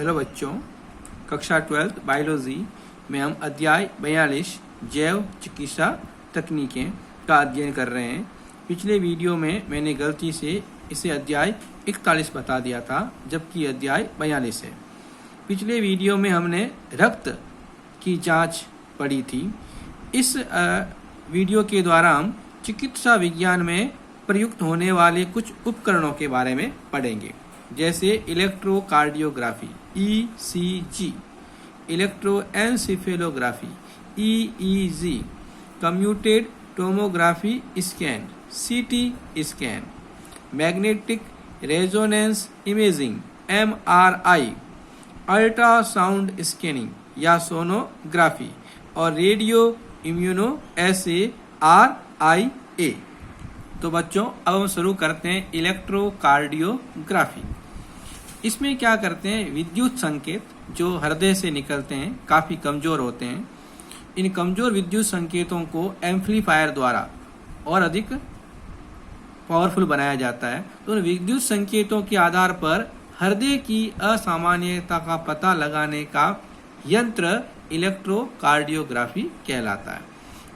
Hello बच्चों, कक्षा 12 biology में हम अध्याय 42 जैव चिकित्सा तकनीकें का अध्ययन कर रहे हैं। पिछले वीडियो में मैंने गलती से इसे अध्याय 41 बता दिया था, जबकि अध्याय 42 है। पिछले वीडियो में हमने रक्त की जांच पढ़ी थी। इस वीडियो के द्वारा हम चिकित्सा विज्ञान में प्रयुक्त होने वाले कुछ उपकरणों के बारे में पढ़ेंगे, जैसे electrocardiography ECG, इलेक्ट्रोएन्सेफेलोग्राफी EEG, commuted tomography scan CT scan, magnetic resonance imaging MRI, ultrasound scanning या सोनोग्राफी और रेडियो इम्यूनो एसे RIA। तो बच्चों, अब हम शुरू करते हैं इलेक्ट्रोकार्डियोग्राफी। इसमें क्या करते हैं, विद्युत संकेत जो हृदय से निकलते हैं काफी कमजोर होते हैं। इन कमजोर विद्युत संकेतों को एम्पलीफायर द्वारा और अधिक पावरफुल बनाया जाता है। तो उन विद्युत संकेतों के आधार पर हृदय की असामान्यता का पता लगाने का यंत्र इलेक्ट्रोकार्डियोग्राफी कहलाता है।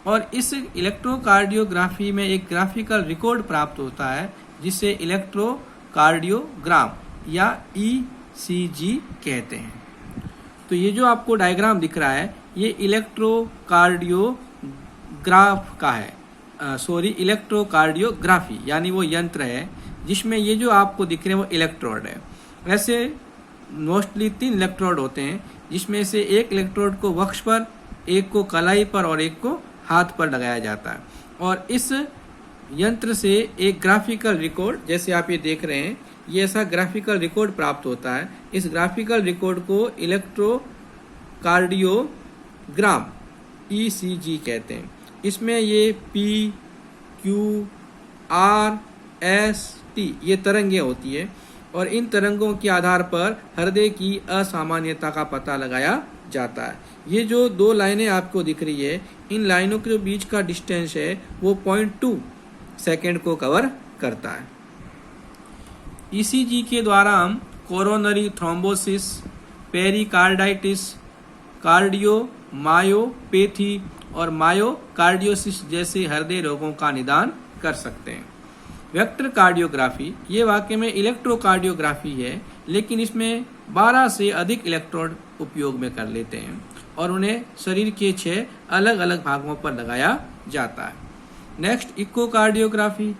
और इस इलेक्ट्रोकार्डियोग्राफी में एक ग्राफिकल रिकॉर्ड प्राप्त होता है, जिसे इलेक्ट्रोकार्डियोग्राम या ECG कहते हैं। तो ये जो आपको डायग्राम दिख रहा है, ये इलेक्ट्रोकार्डियोग्राफ का है, इलेक्ट्रोकार्डियोग्राफी यानी वो यंत्र है जिसमें ये जो आपको दिख रहे हैं वो इलेक्ट्रोड है। ऐसे मोस्टली 3 इलेक्ट्रोड होते हैं, जिसमें से एक इलेक्ट्रोड को वक्ष पर, एक को कलाई पर और एक को हाथ पर लगाया जाता है। और इस यंत्र से एक ग्राफिकल रिकॉर्ड, जैसे आप ये देख रहे हैं, ये ऐसा ग्राफिकल रिकॉर्ड प्राप्त होता है। इस ग्राफिकल रिकॉर्ड को इलेक्ट्रोकार्डियोग्राम ECG कहते हैं। इसमें ये P, Q, R, S, T ये तरंगें होती है और इन तरंगों के आधार पर हृदय की असामान्यता का पता लगाया जाता है। ये जो 2 लाइनें आपको दिख रही है, इन लाइनों के बीच का डिस्टेंस है वो 0.2 सेकेंड को कवर करता है। ECG के द्वारा हम कोरोनरी थ्रोम्बोसिस, पेरिकार्डाइटिस, कार्डियोमायोपैथी और मायोकार्डियोसिस जैसे हृदय रोगों का निदान कर सकते हैं। वेक्टर कार्डियोग्राफी ये वाकई में इलेक्ट्रोकार्डियोग्राफी है, लेकिन इसमें 12 से अधिक इलेक्ट्रोड उपयोग में कर लेते हैं और उन्हें शरीर के 6 अलग अलग भागों पर लगाया जाता है। Next, echocardiography.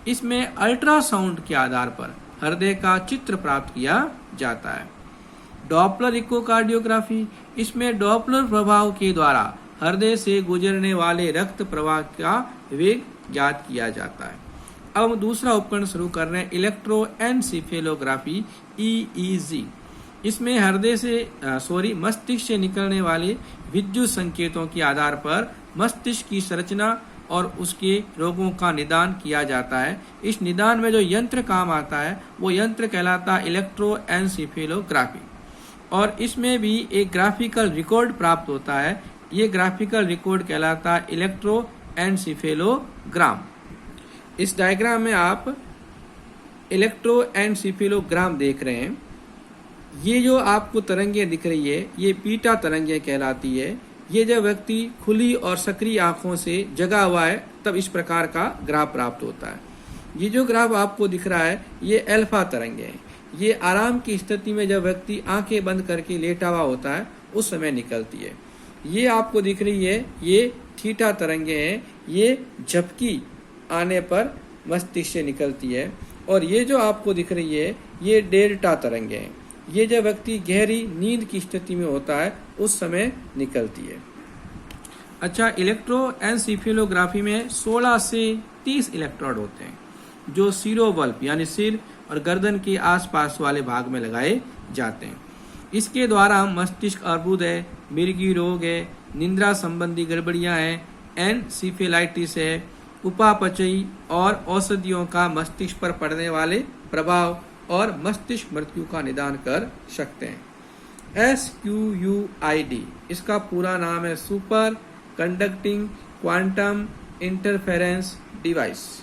इसमें अल्ट्रासाउंड के आधार पर हृदय का चित्र प्राप्त किया जाता है। Doppler echocardiography. इसमें डॉपलर प्रभाव के द्वारा हृदय से गुजरने वाले रक्त प्रवाह का वेग ज्ञात किया जाता है। अब हम दूसरा उपकरण शुरू कर रहे हैं, इलेक्ट्रोएन्सेफेलोग्राफी EEG। इसमें हृदय से मस्तिष्क से निकलने वाले विद्युत संकेतों के आधार पर मस्तिष्क की संरचना और उसके रोगों का निदान किया जाता है। इस निदान में जो यंत्र काम आता है वो यंत्र कहलाता है इलेक्ट्रोएन्सेफेलोग्राफी और इसमें भी एक ग्राफिकल रिकॉर्ड प्राप्त होता है। ये ग्राफिकल रिकॉर्ड कहलाता है इलेक्ट्रोएन्सेफेलोग्राम। इस डायग्राम में आप इलेक्ट्रोएन्सेफेलोग्राम देख रहे हैं। ये जो आपको तरंगें दिख रही है, ये बीटा तरंगें कहलाती है। ये जब व्यक्ति खुली और सक्रिय आंखों से जगा हुआ है तब इस प्रकार का ग्राफ प्राप्त होता है। ये जो ग्राफ आपको दिख रहा है ये अल्फा तरंगें हैं। ये आराम की स्थिति में जब व्यक्ति आंखें बंद करके लेटा हुआ होता है उस समय निकलती है। ये आपको दिख रही है ये थीटा तरंगें हैं, ये झपकी आने पर मस्तिष्क से निकलती है। और ये जो आपको दिख रही है ये डेल्टा तरंगें हैं, ये जब व्यक्ति गहरी नींद की स्थिति में होता है उस समय निकलती है। अच्छा, इलेक्ट्रोएन्सेफेलोग्राफी में 16 से 30 इलेक्ट्रोड होते हैं जो सिरोबल्ब यानी सिर और गर्दन के आसपास वाले भाग में लगाए जाते हैं। इसके द्वारा हम मस्तिष्क अर्बुद है, मिर्गी रोग है, निद्रा संबंधी गड़बड़ियां हैं, एनसीफेलाइटिस है, उपापचयी और औषधियों का मस्तिष्क पर पड़ने वाले प्रभाव और मस्तिष्क मृत्यु का निदान कर सकते हैं। SQUID इसका पूरा नाम है super conducting quantum interference device.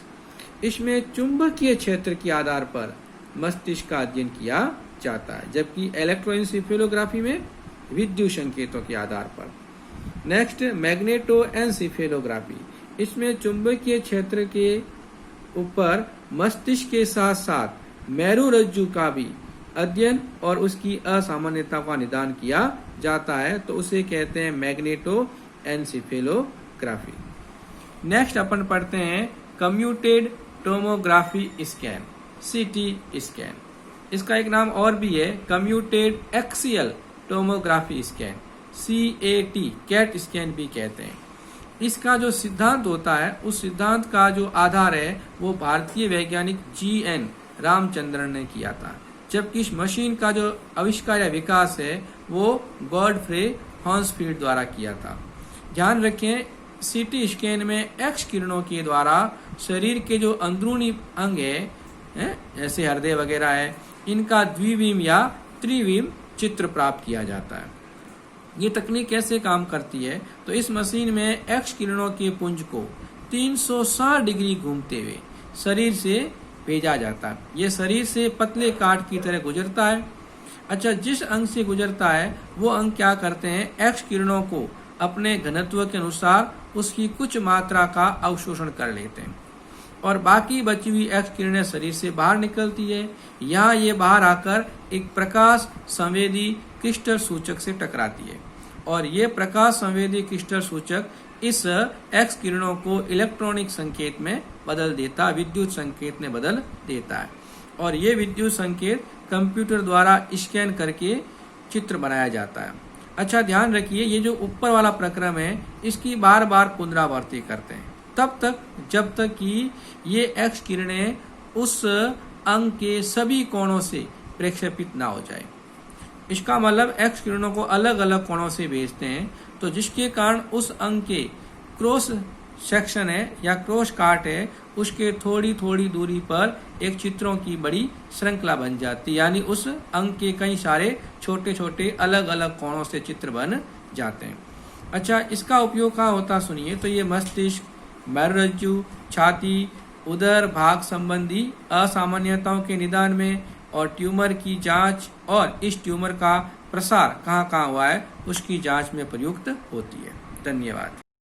इसमें चुंबकीय क्षेत्र के आधार पर मस्तिष्क का अध्ययन किया जाता है, जबकि इलेक्ट्रोएन्सेफेलोग्राफी में विद्युत संकेतों के आधार पर। नेक्स्ट, मैग्नेटोएन्सेफेलोग्राफी। इसमें चुंबकीय क्षेत्र के ऊपर मस्तिष्क के साथ साथ मेरुरज्जु का भी अध्ययन और उसकी असामान्यता का निदान किया जाता है, तो उसे कहते हैं मैग्नेटोएन्सेफेलोग्राफी। नेक्स्ट अपन पढ़ते हैं computed tomography scan, CT scan. इसका एक नाम और भी है, computed axial tomography scan, CAT, CAT scan भी कहते हैं। इसका जो सिद्धांत होता है, उस सिद्धांत का जो आधार है वो भारतीय वैज्ञानिक GN रामचंद्रन ने किया था, जबकि इस मशीन का जो आविष्कार या विकास है वो गॉडफ्रे हॉन्सफील्ड द्वारा किया था। ध्यान रखें, CT स्कैन में एक्स किरणों के द्वारा शरीर के जो अंदरूनी अंग है, जैसे हृदय वगैरह है, इनका द्विविम या त्रिविम चित्र प्राप्त किया जाता है। ये तकनीक कैसे काम करती है, तो इस मशीन में एक्स किरणों के पुंज को 360 डिग्री घूमते हुए शरीर से भेजा जाता है। ये शरीर से पतले काट की तरह गुजरता है। अच्छा, जिस अंग से गुजरता है वो अंग क्या करते हैं, एक्स किरणों को अपने घनत्व के अनुसार उसकी कुछ मात्रा का अवशोषण कर लेते हैं और बाकी बची हुई एक्स किरणें शरीर से बाहर निकलती है। यहाँ ये बाहर आकर एक प्रकाश संवेदी क्रिस्टल सूचक से टकराती है और ये प्रकाश संवेदी क्रिस्टल सूचक इस एक्स किरणों को इलेक्ट्रॉनिक संकेत में बदल देता, विद्युत संकेत में बदल देता है और ये विद्युत संकेत कंप्यूटर द्वारा स्कैन करके चित्र बनाया जाता है। अच्छा, ध्यान रखिए, ये जो ऊपर वाला प्रक्रम है इसकी बार बार पुनरावृत्ति करते हैं तब तक जब तक कि ये एक्स किरणें उस अंग के सभी कोणों से प्रक्षेपित ना हो जाए। इसका मतलब एक्स किरणों को अलग अलग कोणों से भेजते हैं, तो जिसके कारण उस अंग के क्रॉस सेक्शन है या क्रॉस काट है, उसके थोड़ी थोड़ी दूरी पर एक चित्रों की बड़ी श्रृंखला बन जाती है, यानी उस अंग के कई सारे छोटे छोटे अलग अलग कोणों से चित्र बन जाते हैं। अच्छा, इसका उपयोग कहाँ होता सुनिए, तो ये मस्तिष्क, मेरुरज्जु, छाती, उदर भाग संबंधी असामान्यताओं के निदान में और ट्यूमर की जांच और इस ट्यूमर का प्रसार कहाँ कहाँ हुआ है उसकी जांच में प्रयुक्त होती है। धन्यवाद।